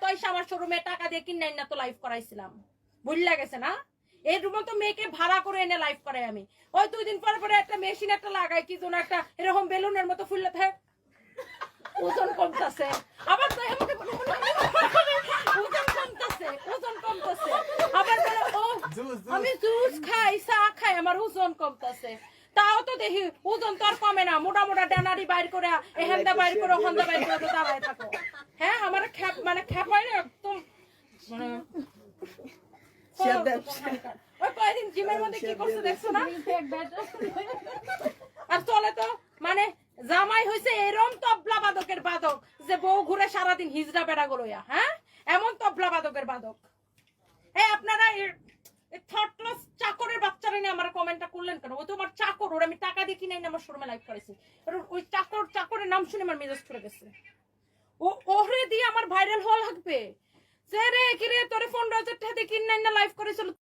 তো এসে আমার শোরুমে টাকা দিয়ে কিনে না তো লাইভ করাইছিলাম, বুঝলা গেছে না? এই রুমে তো মেয়েকে ভাড়া করে এনে লাইভ করাই আমি। ওই 2 দিন পরে পরে একটা মেশিন একটা লাগাই, কি যেন একটা এরকম বেলুনের মতো ফুললে থাকে, ওজন কমতেছে, আবার তো ওজন কমতেছে, ওজন কমতেছে, আবার বলে ও আমি জুস খাই, চা খাই, আমার ওজন কমতেছে। তাও তো দেখি ওজন তো আর কমে না, মোটা মোটা ডানারি বাইর করে এহেন্দা বাইর করে হন্দা বাইর করে তো দাঁড়ায় থাকো। হ্যাঁ আমার মানে খেপাই না একদম, মানে ওই কয়দিন জিমের মধ্যে কি করছে দেখছো না? আর চলে তো মানে জামাই হয়েছে এরম তবলা বাদকের বাদক যে বউ ঘুরে সারাদিন হিজড়া বেড়া গলইয়া, হ্যাঁ এমন তবলা বাদকের বাদক। এই আপনারা থার্ড ক্লাস চাকরের বাচ্চারা নিয়ে আমার কমেন্টটা করলেন কেন? ও তো আমার চাকর, ওর আমি টাকা দিয়ে কিনে আমার শোরুমে লাইভ করেছি, ওই চাকরের নাম শুনে আমার মেজাজ করে গেছে। ওরে দিয়ে আমার ভাইরাল হওয়া লাগবে যে রে কিরে তোরে 15,000 টাকা দিয়ে কিনে লাইভ করেছিল।